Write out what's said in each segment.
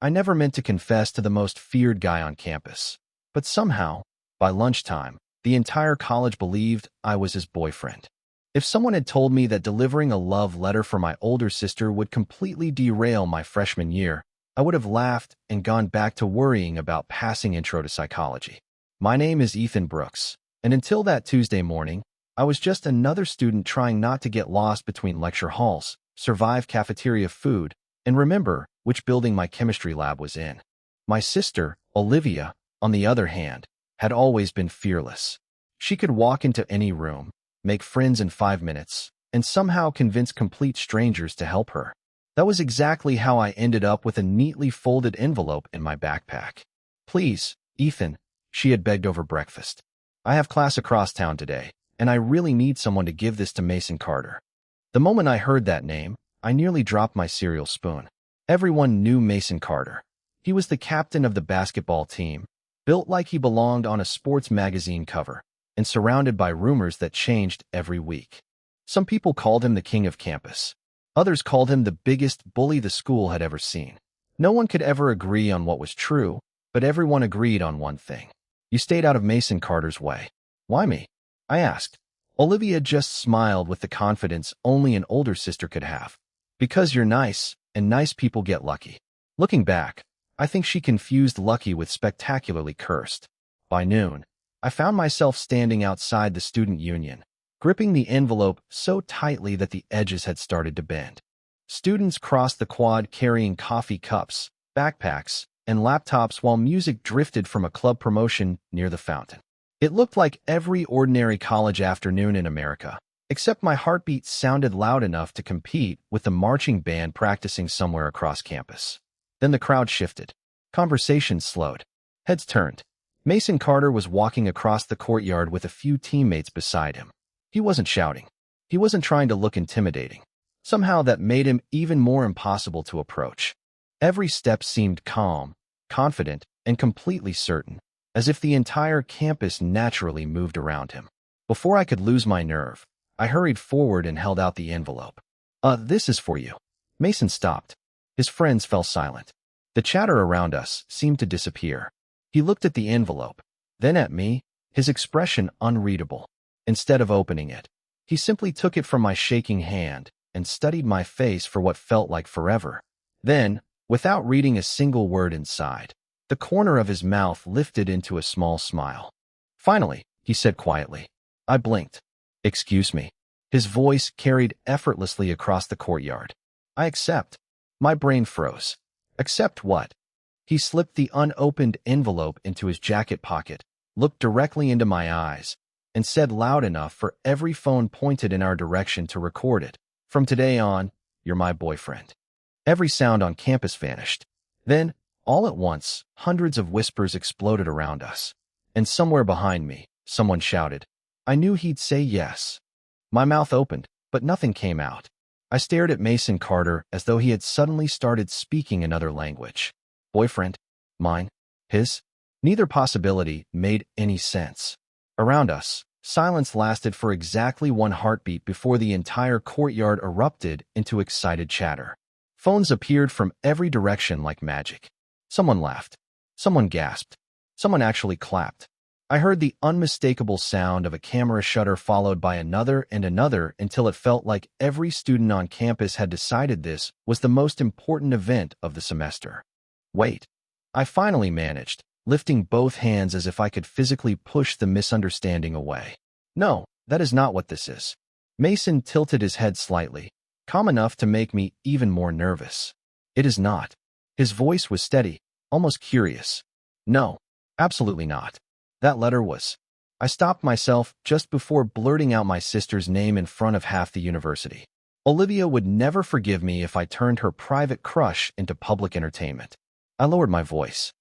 I never meant to confess to the most feared guy on campus. But somehow, by lunchtime, the entire college believed I was his boyfriend. If someone had told me that delivering a love letter for my older sister would completely derail my freshman year, I would have laughed and gone back to worrying about passing intro to psychology. My name is Ethan Brooks, and until that Tuesday morning, I was just another student trying not to get lost between lecture halls, survive cafeteria food, and remember which building my chemistry lab was in. My sister, Olivia, on the other hand, had always been fearless. She could walk into any room, make friends in 5 minutes, and somehow convince complete strangers to help her. That was exactly how I ended up with a neatly folded envelope in my backpack. "Please, Ethan," she had begged over breakfast. "I have class across town today, and I really need someone to give this to Mason Carter." The moment I heard that name, I nearly dropped my cereal spoon. Everyone knew Mason Carter. He was the captain of the basketball team, built like he belonged on a sports magazine cover, and surrounded by rumors that changed every week. Some people called him the king of campus. Others called him the biggest bully the school had ever seen. No one could ever agree on what was true, but everyone agreed on one thing. You stayed out of Mason Carter's way. "Why me?" I asked. Olivia just smiled with the confidence only an older sister could have. "Because you're nice, and nice people get lucky." Looking back, I think she confused lucky with spectacularly cursed. By noon, I found myself standing outside the student union, gripping the envelope so tightly that the edges had started to bend. Students crossed the quad carrying coffee cups, backpacks, and laptops while music drifted from a club promotion near the fountain. It looked like every ordinary college afternoon in America, except my heartbeat sounded loud enough to compete with the marching band practicing somewhere across campus. Then the crowd shifted. Conversations slowed. Heads turned. Mason Carter was walking across the courtyard with a few teammates beside him. He wasn't shouting. He wasn't trying to look intimidating. Somehow that made him even more impossible to approach. Every step seemed calm, confident, and completely certain, as if the entire campus naturally moved around him. Before I could lose my nerve, I hurried forward and held out the envelope. This is for you." Mason stopped. His friends fell silent. The chatter around us seemed to disappear. He looked at the envelope, then at me, his expression unreadable. Instead of opening it, he simply took it from my shaking hand and studied my face for what felt like forever. Then, without reading a single word inside, the corner of his mouth lifted into a small smile. "Finally," he said quietly. I blinked. "Excuse me." His voice carried effortlessly across the courtyard. "I accept." My brain froze. "Accept what?" He slipped the unopened envelope into his jacket pocket, looked directly into my eyes, and said loud enough for every phone pointed in our direction to record it. "From today on, you're my boyfriend." Every sound on campus vanished. Then, all at once, hundreds of whispers exploded around us. And somewhere behind me, someone shouted, "I knew he'd say yes." My mouth opened, but nothing came out. I stared at Mason Carter as though he had suddenly started speaking another language. Boyfriend? Mine? His? Neither possibility made any sense. Around us, silence lasted for exactly one heartbeat before the entire courtyard erupted into excited chatter. Phones appeared from every direction like magic. Someone laughed. Someone gasped. Someone actually clapped. I heard the unmistakable sound of a camera shutter followed by another and another until it felt like every student on campus had decided this was the most important event of the semester. "Wait." I finally managed, lifting both hands as if I could physically push the misunderstanding away. "No, that is not what this is." Mason tilted his head slightly, calm enough to make me even more nervous. "It is not." His voice was steady, almost curious. "No, absolutely not. That letter was—" I stopped myself just before blurting out my sister's name in front of half the university. Olivia would never forgive me if I turned her private crush into public entertainment. I lowered my voice.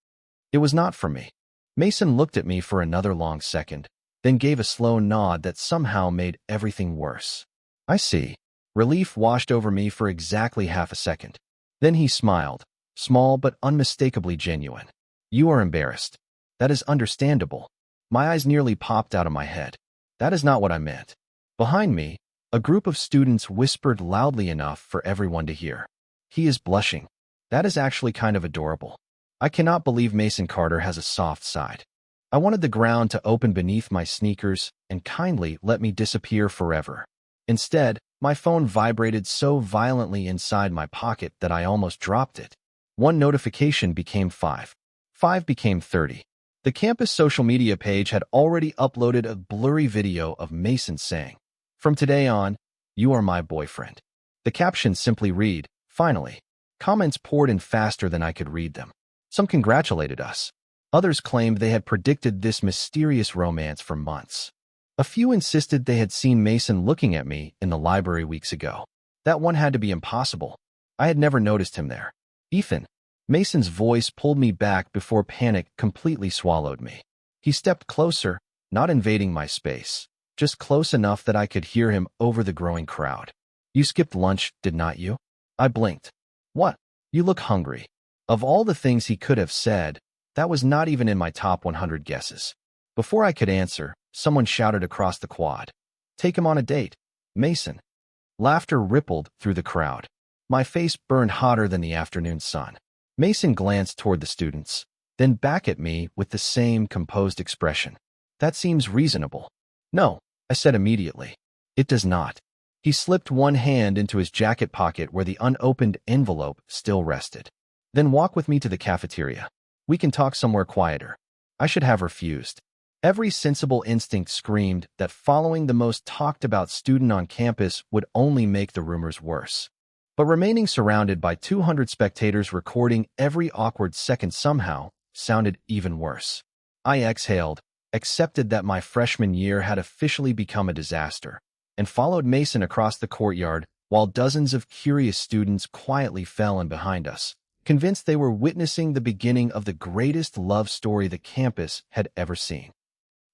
"It was not for me." Mason looked at me for another long second, then gave a slow nod that somehow made everything worse. "I see." Relief washed over me for exactly half a second. Then he smiled, small but unmistakably genuine. "You are embarrassed. That is understandable." My eyes nearly popped out of my head. "That is not what I meant." Behind me, a group of students whispered loudly enough for everyone to hear. "He is blushing." That is actually kind of adorable. I cannot believe Mason Carter has a soft side. I wanted the ground to open beneath my sneakers and kindly let me disappear forever. Instead, my phone vibrated so violently inside my pocket that I almost dropped it. One notification became 5. 5 became 30. The campus social media page had already uploaded a blurry video of Mason saying, "From today on, you are my boyfriend." The caption simply read, "Finally." Comments poured in faster than I could read them. Some congratulated us. Others claimed they had predicted this mysterious romance for months. A few insisted they had seen Mason looking at me in the library weeks ago. That one had to be impossible. I had never noticed him there. "Ethan." Mason's voice pulled me back before panic completely swallowed me. He stepped closer, not invading my space, just close enough that I could hear him over the growing crowd. "You skipped lunch, did not you?" I blinked. "What? You look hungry." Of all the things he could have said, that was not even in my top 100 guesses. Before I could answer, someone shouted across the quad, "Take him on a date, Mason." Laughter rippled through the crowd. My face burned hotter than the afternoon sun. Mason glanced toward the students, then back at me with the same composed expression. "That seems reasonable." "No," I said immediately. "It does not." He slipped one hand into his jacket pocket where the unopened envelope still rested. "Then walk with me to the cafeteria. We can talk somewhere quieter." I should have refused. Every sensible instinct screamed that following the most talked-about student on campus would only make the rumors worse. But remaining surrounded by 200 spectators recording every awkward second somehow sounded even worse. I exhaled, accepted that my freshman year had officially become a disaster, and followed Mason across the courtyard while dozens of curious students quietly fell in behind us, convinced they were witnessing the beginning of the greatest love story the campus had ever seen.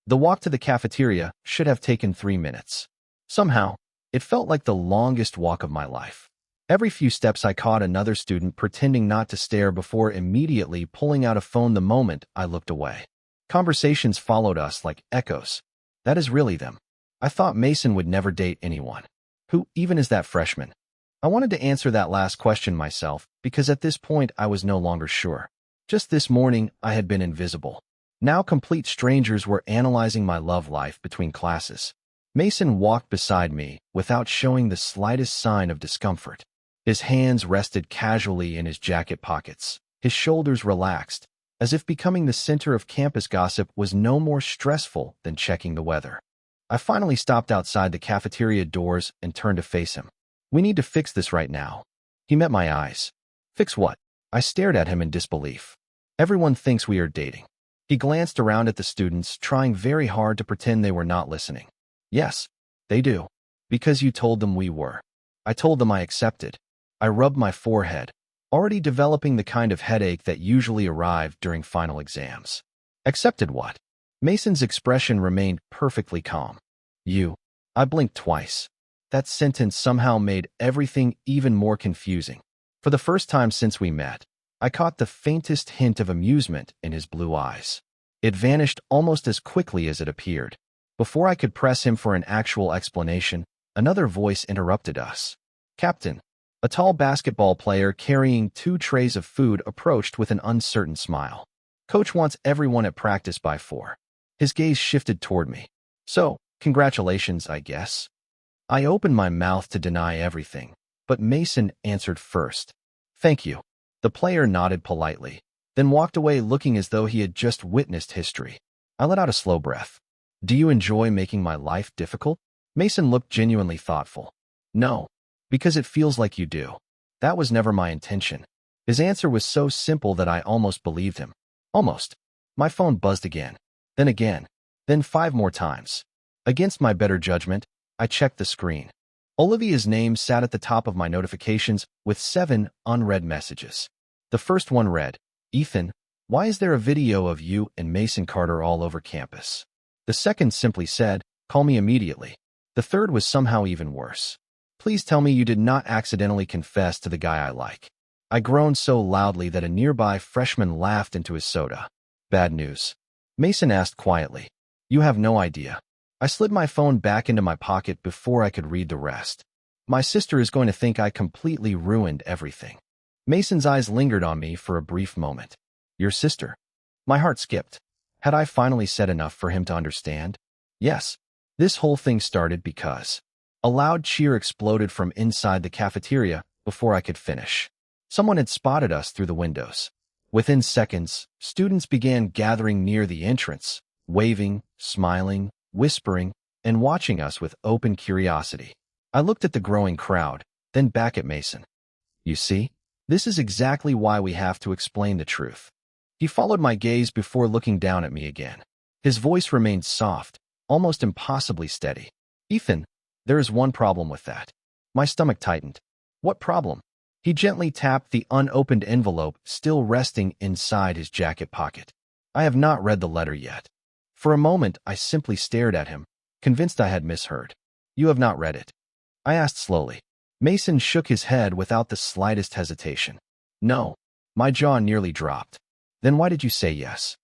The walk to the cafeteria should have taken 3 minutes. Somehow, it felt like the longest walk of my life. Every few steps I caught another student pretending not to stare before immediately pulling out a phone the moment I looked away. Conversations followed us like echoes. "That is really them. I thought Mason would never date anyone. Who even is that freshman?" I wanted to answer that last question myself because at this point I was no longer sure. Just this morning I had been invisible. Now complete strangers were analyzing my love life between classes. Mason walked beside me without showing the slightest sign of discomfort. His hands rested casually in his jacket pockets, his shoulders relaxed, as if becoming the center of campus gossip was no more stressful than checking the weather. I finally stopped outside the cafeteria doors and turned to face him. "We need to fix this right now." He met my eyes. "Fix what?" I stared at him in disbelief. "Everyone thinks we are dating." He glanced around at the students, trying very hard to pretend they were not listening. "Yes, they do. Because you told them we were." I told them I accepted. I rubbed my forehead, already developing the kind of headache that usually arrived during final exams. "Accepted what?" Mason's expression remained perfectly calm. "You." I blinked twice. That sentence somehow made everything even more confusing. For the first time since we met, I caught the faintest hint of amusement in his blue eyes. It vanished almost as quickly as it appeared. Before I could press him for an actual explanation, another voice interrupted us. "Captain." A tall basketball player carrying 2 trays of food approached with an uncertain smile. "Coach wants everyone at practice by 4. His gaze shifted toward me. "So, congratulations, I guess." I opened my mouth to deny everything, but Mason answered first. "Thank you." The player nodded politely, then walked away looking as though he had just witnessed history. I let out a slow breath. "Do you enjoy making my life difficult?" Mason looked genuinely thoughtful. "No. Because it feels like you do." That was never my intention. His answer was so simple that I almost believed him. Almost. My phone buzzed again. Then 5 more times. Against my better judgment, I checked the screen. Olivia's name sat at the top of my notifications with 7 unread messages. The first one read, "Ethan, why is there a video of you and Mason Carter all over campus?" The second simply said, "Call me immediately." The third was somehow even worse. "Please tell me you did not accidentally confess to the guy I like." I groaned so loudly that a nearby freshman laughed into his soda. "Bad news." Mason asked quietly. "You have no idea." I slid my phone back into my pocket before I could read the rest. "My sister is going to think I completely ruined everything." Mason's eyes lingered on me for a brief moment. Your sister? My heart skipped. Had I finally said enough for him to understand? Yes. This whole thing started because a loud cheer exploded from inside the cafeteria before I could finish. Someone had spotted us through the windows. Within seconds, students began gathering near the entrance, waving, smiling, whispering, and watching us with open curiosity. I looked at the growing crowd, then back at Mason. You see? This is exactly why we have to explain the truth. He followed my gaze before looking down at me again. His voice remained soft, almost impossibly steady. Ethan, there is one problem with that. My stomach tightened. What problem? He gently tapped the unopened envelope still resting inside his jacket pocket. I have not read the letter yet. For a moment, I simply stared at him, convinced I had misheard. You have not read it? I asked slowly. Mason shook his head without the slightest hesitation. No. My jaw nearly dropped. Then why did you say yes?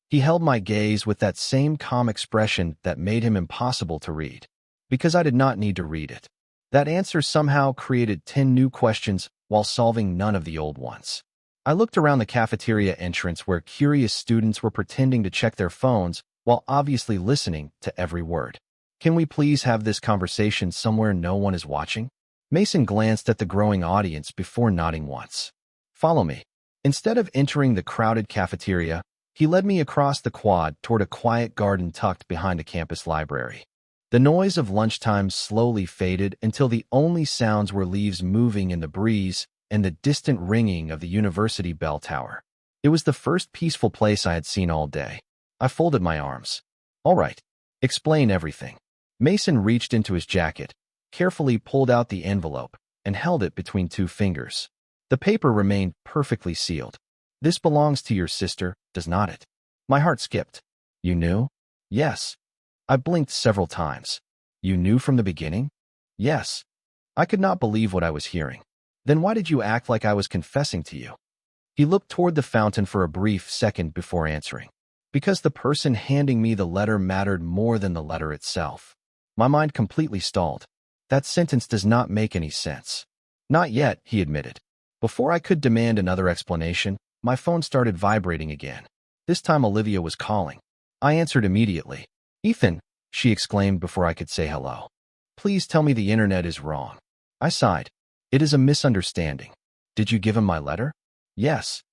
He held my gaze with that same calm expression that made him impossible to read. Because I did not need to read it. That answer somehow created 10 new questions while solving none of the old ones. I looked around the cafeteria entrance where curious students were pretending to check their phones while obviously listening to every word. Can we please have this conversation somewhere no one is watching? Mason glanced at the growing audience before nodding once. Follow me. Instead of entering the crowded cafeteria, he led me across the quad toward a quiet garden tucked behind a campus library. The noise of lunchtime slowly faded until the only sounds were leaves moving in the breeze and the distant ringing of the university bell tower. It was the first peaceful place I had seen all day. I folded my arms. All right. Explain everything. Mason reached into his jacket, carefully pulled out the envelope, and held it between two fingers. The paper remained perfectly sealed. This belongs to your sister, does not it? My heart skipped. You knew? Yes. I blinked several times. You knew from the beginning? Yes. I could not believe what I was hearing. Then why did you act like I was confessing to you? He looked toward the fountain for a brief second before answering. Because the person handing me the letter mattered more than the letter itself. My mind completely stalled. That sentence does not make any sense. Not yet, he admitted. Before I could demand another explanation, my phone started vibrating again. This time Olivia was calling. I answered immediately. Ethan, she exclaimed before I could say hello. Please tell me the internet is wrong. I sighed. It is a misunderstanding. Did you give him my letter? Yes.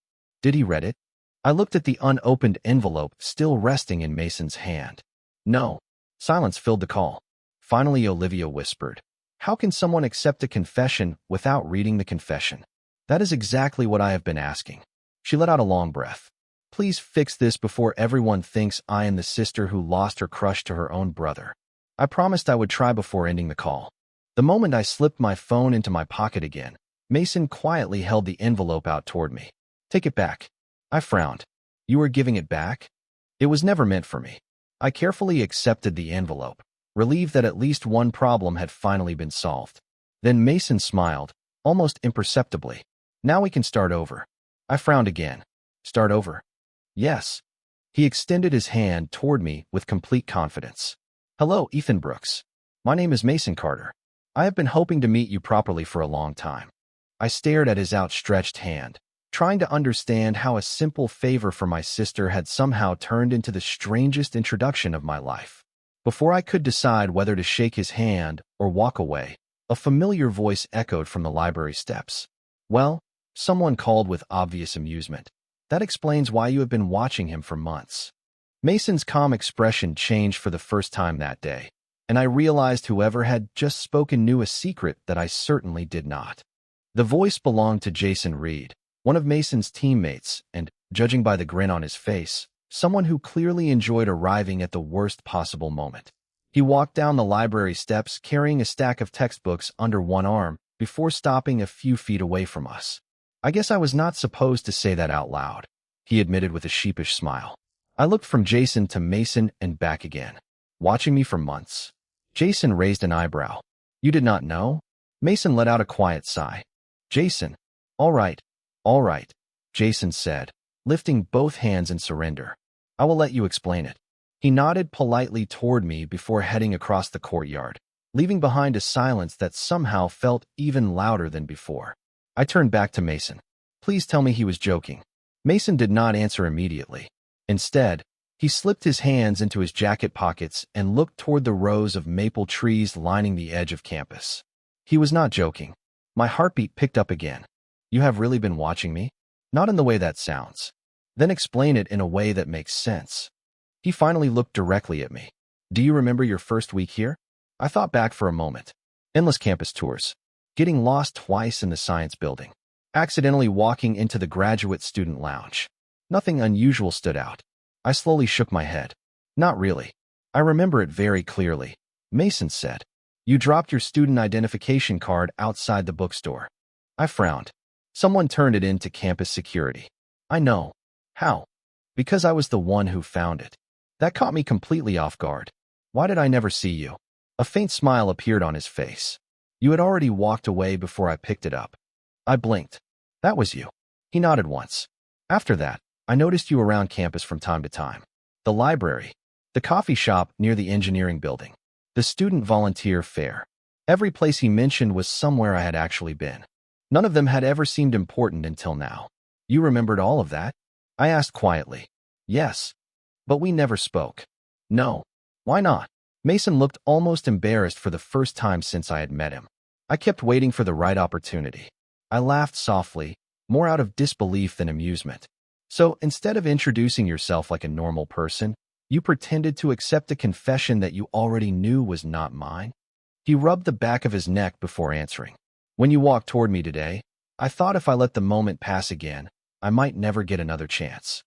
Did he read it? I looked at the unopened envelope still resting in Mason's hand. No. Silence filled the call. Finally, Olivia whispered. How can someone accept a confession without reading the confession? That is exactly what I have been asking. She let out a long breath. Please fix this before everyone thinks I am the sister who lost her crush to her own brother. I promised I would try before ending the call. The moment I slipped my phone into my pocket again, Mason quietly held the envelope out toward me. Take it back. I frowned. You are giving it back? It was never meant for me. I carefully accepted the envelope, relieved that at least one problem had finally been solved. Then Mason smiled, almost imperceptibly. Now we can start over. I frowned again. Start over? Yes. He extended his hand toward me with complete confidence. Hello, Ethan Brooks. My name is Mason Carter. I have been hoping to meet you properly for a long time. I stared at his outstretched hand, trying to understand how a simple favor for my sister had somehow turned into the strangest introduction of my life. Before I could decide whether to shake his hand or walk away, a familiar voice echoed from the library steps. Well, someone called with obvious amusement. That explains why you have been watching him for months. Mason's calm expression changed for the first time that day, and I realized whoever had just spoken knew a secret that I certainly did not. The voice belonged to Jason Reed, one of Mason's teammates, and, judging by the grin on his face, someone who clearly enjoyed arriving at the worst possible moment. He walked down the library steps carrying a stack of textbooks under one arm before stopping a few feet away from us. I guess I was not supposed to say that out loud, he admitted with a sheepish smile. I looked from Jason to Mason and back again. Watching me for months. Jason raised an eyebrow. You did not know? Mason let out a quiet sigh. Jason. All right, Jason said, lifting both hands in surrender. I will let you explain it. He nodded politely toward me before heading across the courtyard, leaving behind a silence that somehow felt even louder than before. I turned back to Mason. Please tell me he was joking. Mason did not answer immediately. Instead, he slipped his hands into his jacket pockets and looked toward the rows of maple trees lining the edge of campus. He was not joking. My heartbeat picked up again. You have really been watching me? Not in the way that sounds. Then explain it in a way that makes sense. He finally looked directly at me. Do you remember your first week here? I thought back for a moment. Endless campus tours. Getting lost twice in the science building. Accidentally walking into the graduate student lounge. Nothing unusual stood out. I slowly shook my head. Not really. I remember it very clearly. Mason said. You dropped your student identification card outside the bookstore. I frowned. Someone turned it in to campus security. I know. How? Because I was the one who found it. That caught me completely off guard. Why did I never see you? A faint smile appeared on his face. You had already walked away before I picked it up. I blinked. That was you. He nodded once. After that, I noticed you around campus from time to time. The library, the coffee shop near the engineering building, the student volunteer fair. Every place he mentioned was somewhere I had actually been. None of them had ever seemed important until now. You remembered all of that? I asked quietly. Yes. But we never spoke. No. Why not? Mason looked almost embarrassed for the first time since I had met him. I kept waiting for the right opportunity. I laughed softly, more out of disbelief than amusement. So instead of introducing yourself like a normal person, you pretended to accept a confession that you already knew was not mine? He rubbed the back of his neck before answering. When you walked toward me today, I thought if I let the moment pass again, I might never get another chance.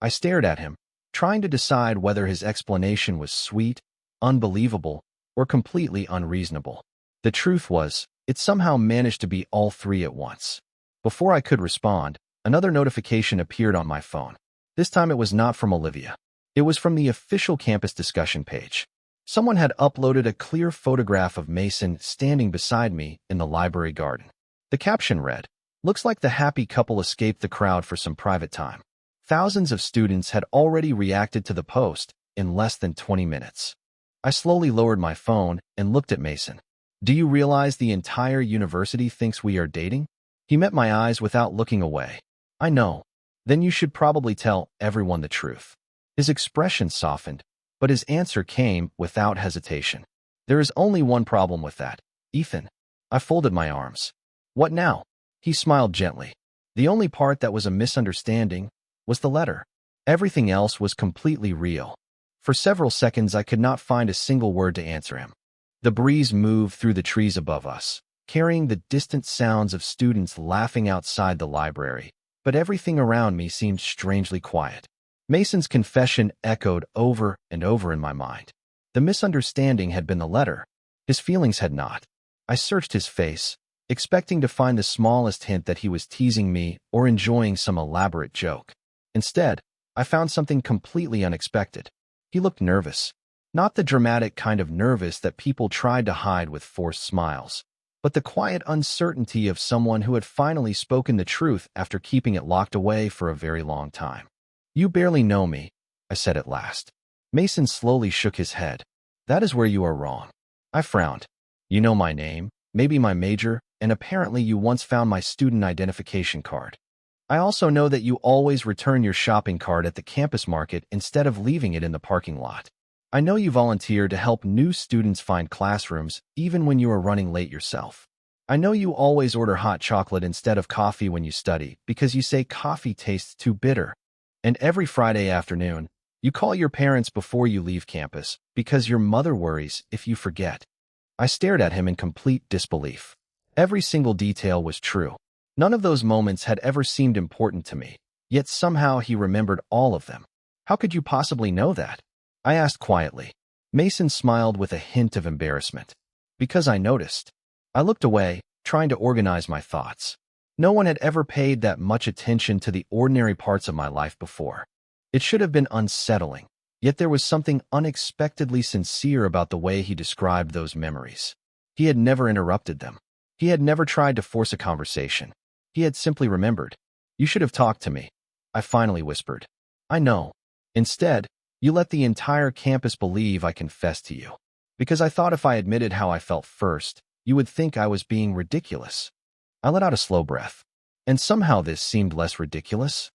I stared at him, trying to decide whether his explanation was sweet, unbelievable, or completely unreasonable. The truth was, it somehow managed to be all three at once. Before I could respond, another notification appeared on my phone. This time it was not from Olivia. It was from the official campus discussion page. Someone had uploaded a clear photograph of Mason standing beside me in the library garden. The caption read, "Looks like the happy couple escaped the crowd for some private time." Thousands of students had already reacted to the post in less than 20 minutes. I slowly lowered my phone and looked at Mason. Do you realize the entire university thinks we are dating? He met my eyes without looking away. I know. Then you should probably tell everyone the truth. His expression softened, but his answer came without hesitation. There is only one problem with that, Ethan. I folded my arms. What now? He smiled gently. The only part that was a misunderstanding was the letter. Everything else was completely real. For several seconds, I could not find a single word to answer him. The breeze moved through the trees above us, carrying the distant sounds of students laughing outside the library, but everything around me seemed strangely quiet. Mason's confession echoed over and over in my mind. The misunderstanding had been the letter. His feelings had not. I searched his face, expecting to find the smallest hint that he was teasing me or enjoying some elaborate joke. Instead, I found something completely unexpected. He looked nervous. Not the dramatic kind of nervous that people tried to hide with forced smiles, but the quiet uncertainty of someone who had finally spoken the truth after keeping it locked away for a very long time. You barely know me, I said at last. Mason slowly shook his head. That is where you are wrong. I frowned. You know my name, maybe my major, and apparently you once found my student identification card. I also know that you always return your shopping cart at the campus market instead of leaving it in the parking lot. I know you volunteer to help new students find classrooms even when you are running late yourself. I know you always order hot chocolate instead of coffee when you study because you say coffee tastes too bitter. And every Friday afternoon, you call your parents before you leave campus because your mother worries if you forget. I stared at him in complete disbelief. Every single detail was true. None of those moments had ever seemed important to me, yet somehow he remembered all of them. How could you possibly know that? I asked quietly. Mason smiled with a hint of embarrassment. Because I noticed. I looked away, trying to organize my thoughts. No one had ever paid that much attention to the ordinary parts of my life before. It should have been unsettling, yet there was something unexpectedly sincere about the way he described those memories. He had never interrupted them. He had never tried to force a conversation. He had simply remembered. You should have talked to me, I finally whispered. I know. Instead, you let the entire campus believe I confessed to you. Because I thought if I admitted how I felt first, you would think I was being ridiculous. I let out a slow breath. And somehow this seemed less ridiculous.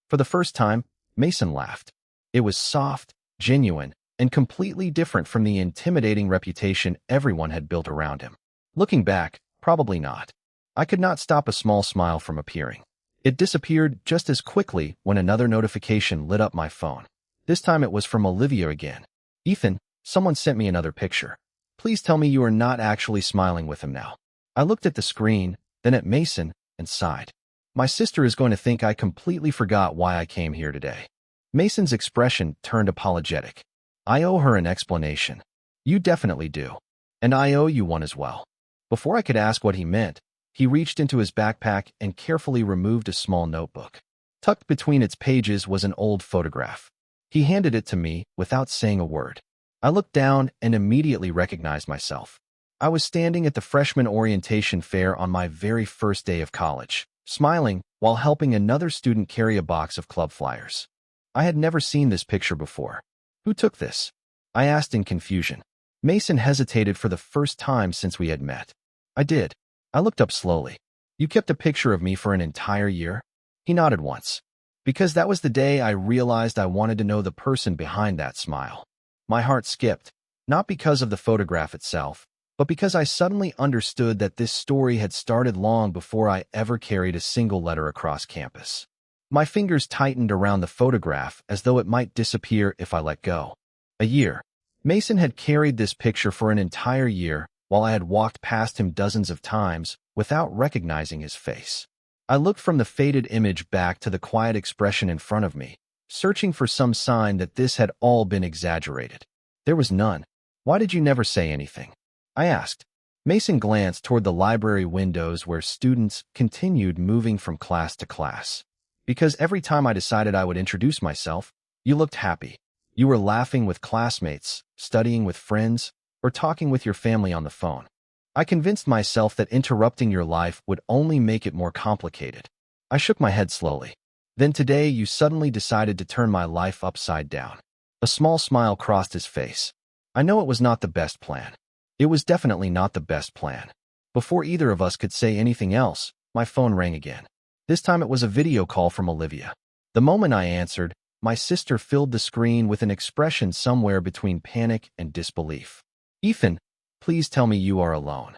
For the first time, Mason laughed. It was soft, genuine, and completely different from the intimidating reputation everyone had built around him. Looking back, probably not. I could not stop a small smile from appearing. It disappeared just as quickly when another notification lit up my phone. This time it was from Olivia again. "Ethan, someone sent me another picture. Please tell me you are not actually smiling with him now." I looked at the screen, then at Mason, and sighed. My sister is going to think I completely forgot why I came here today. Mason's expression turned apologetic. "I owe her an explanation." "You definitely do. And I owe you one as well." Before I could ask what he meant, he reached into his backpack and carefully removed a small notebook. Tucked between its pages was an old photograph. He handed it to me without saying a word. I looked down and immediately recognized myself. I was standing at the freshman orientation fair on my very first day of college, smiling while helping another student carry a box of club flyers. I had never seen this picture before. "Who took this?" I asked in confusion. Mason hesitated for the first time since we had met. "I did." I looked up slowly. "You kept a picture of me for an entire year?" He nodded once. Because that was the day I realized I wanted to know the person behind that smile. My heart skipped, not because of the photograph itself, but because I suddenly understood that this story had started long before I ever carried a single letter across campus. My fingers tightened around the photograph as though it might disappear if I let go. A year. Mason had carried this picture for an entire year while I had walked past him dozens of times without recognizing his face. I looked from the faded image back to the quiet expression in front of me, searching for some sign that this had all been exaggerated. There was none. "Why did you never say anything?" I asked. Mason glanced toward the library windows where students continued moving from class to class. "Because every time I decided I would introduce myself, you looked happy. You were laughing with classmates, studying with friends, or talking with your family on the phone. I convinced myself that interrupting your life would only make it more complicated." I shook my head slowly. "Then today you suddenly decided to turn my life upside down." A small smile crossed his face. "I know it was not the best plan." It was definitely not the best plan. Before either of us could say anything else, my phone rang again. This time it was a video call from Olivia. The moment I answered, my sister filled the screen with an expression somewhere between panic and disbelief. "Ethan, please tell me you are alone."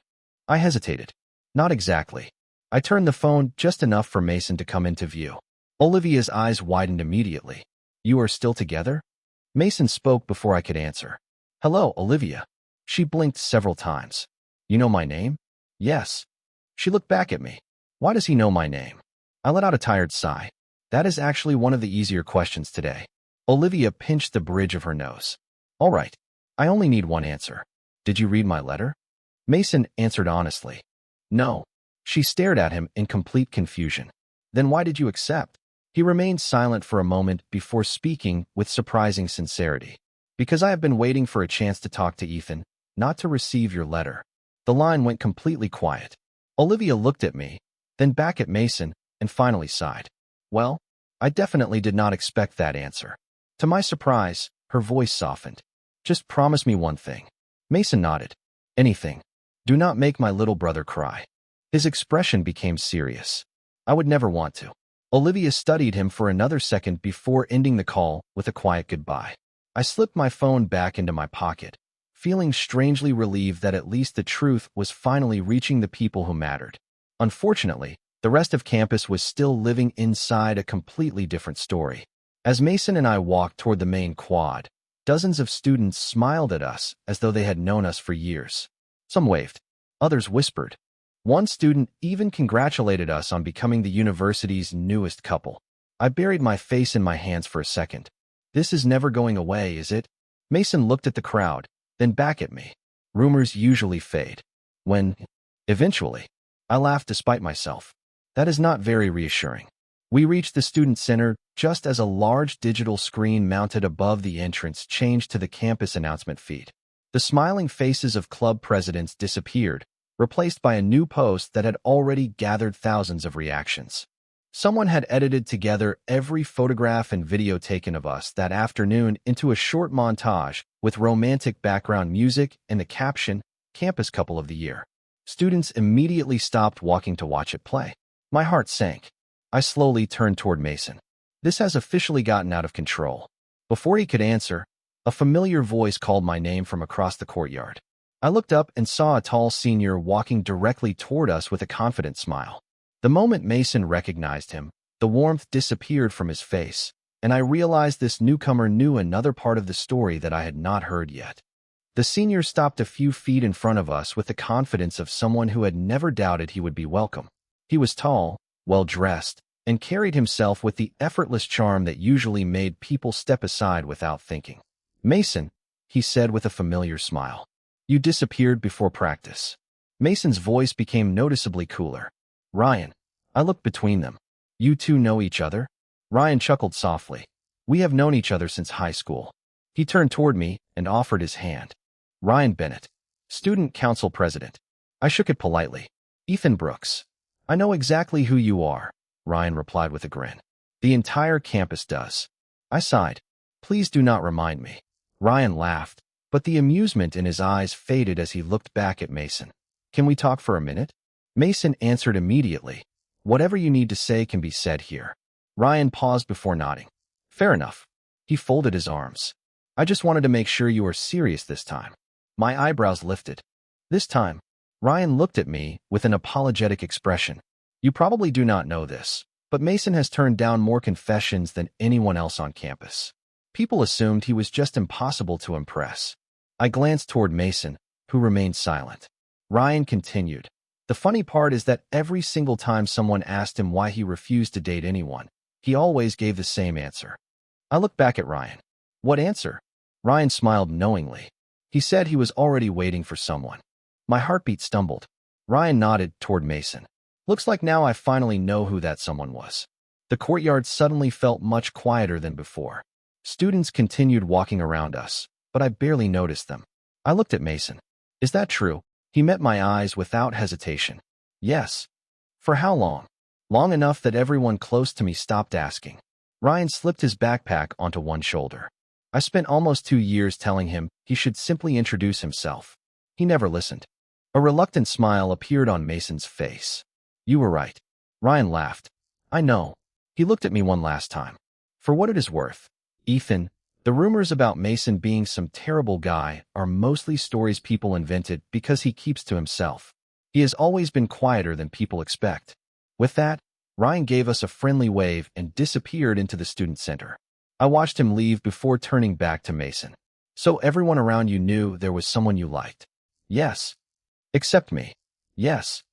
I hesitated. "Not exactly." I turned the phone just enough for Mason to come into view. Olivia's eyes widened immediately. "You are still together?" Mason spoke before I could answer. "Hello, Olivia." She blinked several times. "You know my name?" "Yes." She looked back at me. "Why does he know my name?" I let out a tired sigh. That is actually one of the easier questions today. Olivia pinched the bridge of her nose. "All right. I only need one answer. Did you read my letter?" Mason answered honestly. "No." She stared at him in complete confusion. "Then why did you accept?" He remained silent for a moment before speaking with surprising sincerity. "Because I have been waiting for a chance to talk to Ethan, not to receive your letter." The line went completely quiet. Olivia looked at me, then back at Mason, and finally sighed. "Well, I definitely did not expect that answer." To my surprise, her voice softened. "Just promise me one thing." Mason nodded. "Anything. Do not make my little brother cry." His expression became serious. "I would never want to." Olivia studied him for another second before ending the call with a quiet goodbye. I slipped my phone back into my pocket, feeling strangely relieved that at least the truth was finally reaching the people who mattered. Unfortunately, the rest of campus was still living inside a completely different story. As Mason and I walked toward the main quad, dozens of students smiled at us as though they had known us for years. Some waved. Others whispered. One student even congratulated us on becoming the university's newest couple. I buried my face in my hands for a second. This is never going away, is it? Mason looked at the crowd, then back at me. Rumors usually fade. Eventually, I laughed despite myself. That is not very reassuring. We reached the student center just as a large digital screen mounted above the entrance changed to the campus announcement feed. The smiling faces of club presidents disappeared, replaced by a new post that had already gathered thousands of reactions. Someone had edited together every photograph and video taken of us that afternoon into a short montage with romantic background music and the caption, "Campus Couple of the Year." Students immediately stopped walking to watch it play. My heart sank. I slowly turned toward Mason. This has officially gotten out of control. Before he could answer, a familiar voice called my name from across the courtyard. I looked up and saw a tall senior walking directly toward us with a confident smile. The moment Mason recognized him, the warmth disappeared from his face, and I realized this newcomer knew another part of the story that I had not heard yet. The senior stopped a few feet in front of us with the confidence of someone who had never doubted he would be welcome. He was tall, well-dressed, and carried himself with the effortless charm that usually made people step aside without thinking. "Mason," he said with a familiar smile. "You disappeared before practice." Mason's voice became noticeably cooler. "Ryan." I looked between them. "You two know each other?" Ryan chuckled softly. "We have known each other since high school." He turned toward me and offered his hand. "Ryan Bennett, Student Council President." I shook it politely. "Ethan Brooks." "I know exactly who you are," Ryan replied with a grin. "The entire campus does." I sighed. "Please do not remind me." Ryan laughed, but the amusement in his eyes faded as he looked back at Mason. "Can we talk for a minute?" Mason answered immediately. "Whatever you need to say can be said here." Ryan paused before nodding. "Fair enough." He folded his arms. "I just wanted to make sure you are serious this time." My eyebrows lifted. "This time?" Ryan looked at me with an apologetic expression. "You probably do not know this, but Mason has turned down more confessions than anyone else on campus. People assumed he was just impossible to impress." I glanced toward Mason, who remained silent. Ryan continued. "The funny part is that every single time someone asked him why he refused to date anyone, he always gave the same answer." I looked back at Ryan. "What answer?" Ryan smiled knowingly. "He said he was already waiting for someone." My heartbeat stumbled. Ryan nodded toward Mason. "Looks like now I finally know who that someone was." The courtyard suddenly felt much quieter than before. Students continued walking around us, but I barely noticed them. I looked at Mason. "Is that true?" He met my eyes without hesitation. "Yes." "For how long?" "Long enough that everyone close to me stopped asking." Ryan slipped his backpack onto one shoulder. "I spent almost 2 years telling him he should simply introduce himself. He never listened." A reluctant smile appeared on Mason's face. "You were right." Ryan laughed. "I know." He looked at me one last time. "For what it is worth, Ethan, the rumors about Mason being some terrible guy are mostly stories people invented because he keeps to himself. He has always been quieter than people expect." With that, Ryan gave us a friendly wave and disappeared into the student center. I watched him leave before turning back to Mason. "So everyone around you knew there was someone you liked?" "Yes." "Except me?" "Yes."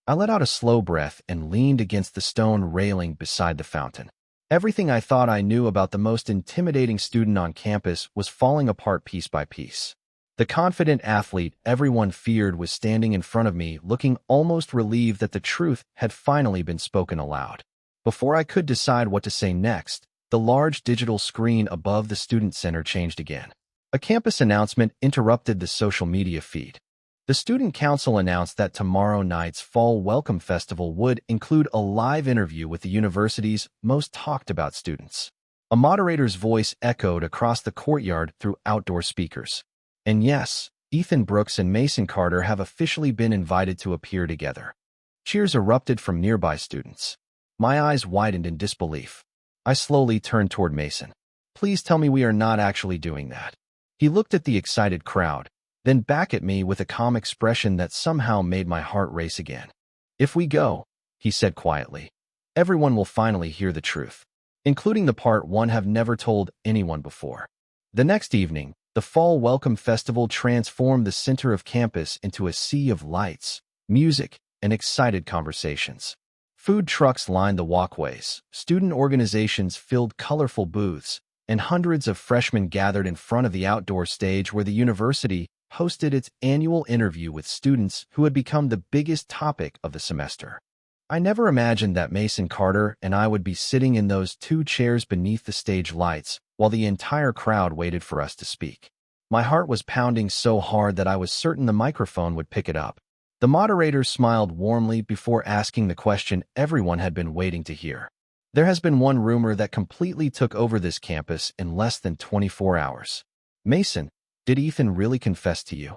I let out a slow breath and leaned against the stone railing beside the fountain. Everything I thought I knew about the most intimidating student on campus was falling apart piece by piece. The confident athlete everyone feared was standing in front of me, looking almost relieved that the truth had finally been spoken aloud. Before I could decide what to say next, the large digital screen above the student center changed again. A campus announcement interrupted the social media feed. The student council announced that tomorrow night's Fall Welcome Festival would include a live interview with the university's most talked-about students. A moderator's voice echoed across the courtyard through outdoor speakers. "And yes, Ethan Brooks and Mason Carter have officially been invited to appear together." Cheers erupted from nearby students. My eyes widened in disbelief. I slowly turned toward Mason. "Please tell me we are not actually doing that." He looked at the excited crowd, then back at me with a calm expression that somehow made my heart race again. "If we go," he said quietly, "everyone will finally hear the truth, including the part one have never told anyone before." The next evening, the Fall Welcome Festival transformed the center of campus into a sea of lights, music, and excited conversations. Food trucks lined the walkways, student organizations filled colorful booths, and hundreds of freshmen gathered in front of the outdoor stage where the university hosted its annual interview with students who had become the biggest topic of the semester. I never imagined that Mason Carter and I would be sitting in those 2 chairs beneath the stage lights while the entire crowd waited for us to speak. My heart was pounding so hard that I was certain the microphone would pick it up. The moderator smiled warmly before asking the question everyone had been waiting to hear. "There has been one rumor that completely took over this campus in less than 24 hours. Mason, did Ethan really confess to you?"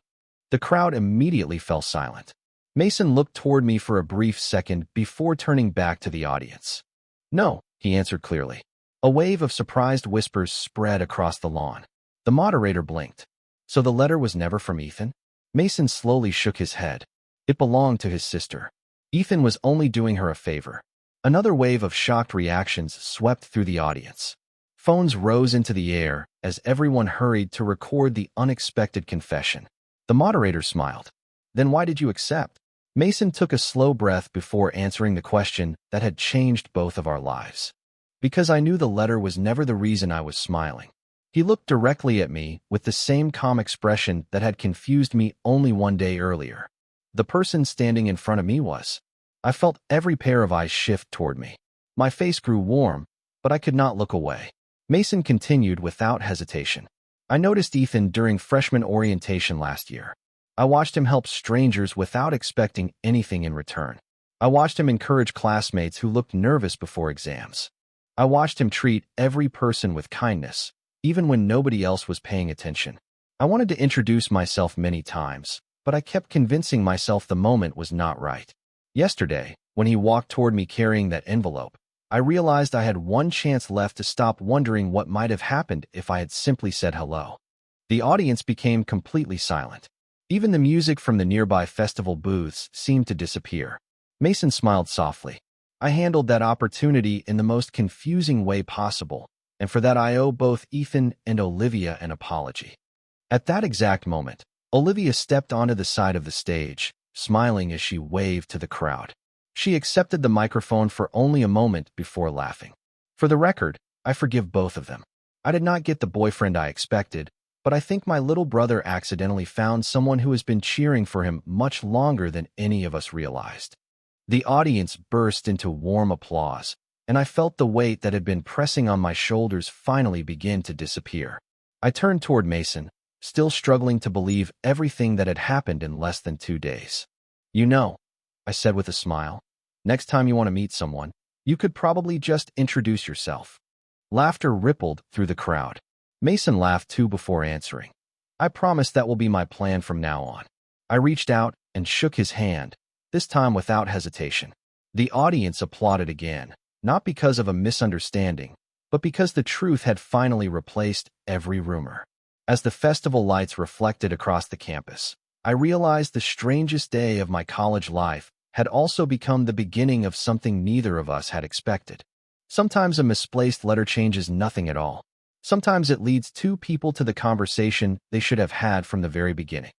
The crowd immediately fell silent. Mason looked toward me for a brief second before turning back to the audience. No, he answered clearly. A wave of surprised whispers spread across the lawn. The moderator blinked. So the letter was never from Ethan? Mason slowly shook his head. It belonged to his sister. Ethan was only doing her a favor. Another wave of shocked reactions swept through the audience. Phones rose into the air as everyone hurried to record the unexpected confession. The moderator smiled. Then why did you accept? Mason took a slow breath before answering the question that had changed both of our lives. Because I knew the letter was never the reason I was smiling. He looked directly at me with the same calm expression that had confused me only one day earlier. The person standing in front of me was. I felt every pair of eyes shift toward me. My face grew warm, but I could not look away. Mason continued without hesitation. I noticed Ethan during freshman orientation last year. I watched him help strangers without expecting anything in return. I watched him encourage classmates who looked nervous before exams. I watched him treat every person with kindness, even when nobody else was paying attention. I wanted to introduce myself many times, but I kept convincing myself the moment was not right. Yesterday, when he walked toward me carrying that envelope, I realized I had one chance left to stop wondering what might have happened if I had simply said hello. The audience became completely silent. Even the music from the nearby festival booths seemed to disappear. Mason smiled softly. I handled that opportunity in the most confusing way possible, and for that I owe both Ethan and Olivia an apology. At that exact moment, Olivia stepped onto the side of the stage, smiling as she waved to the crowd. She accepted the microphone for only a moment before laughing. For the record, I forgive both of them. I did not get the boyfriend I expected, but I think my little brother accidentally found someone who has been cheering for him much longer than any of us realized. The audience burst into warm applause, and I felt the weight that had been pressing on my shoulders finally begin to disappear. I turned toward Mason, still struggling to believe everything that had happened in less than 2 days. You know, I said with a smile, next time you want to meet someone, you could probably just introduce yourself. Laughter rippled through the crowd. Mason laughed too before answering. I promise that will be my plan from now on. I reached out and shook his hand, this time without hesitation. The audience applauded again, not because of a misunderstanding, but because the truth had finally replaced every rumor. As the festival lights reflected across the campus, I realized the strangest day of my college life had also become the beginning of something neither of us had expected. Sometimes a misplaced letter changes nothing at all. Sometimes it leads two people to the conversation they should have had from the very beginning.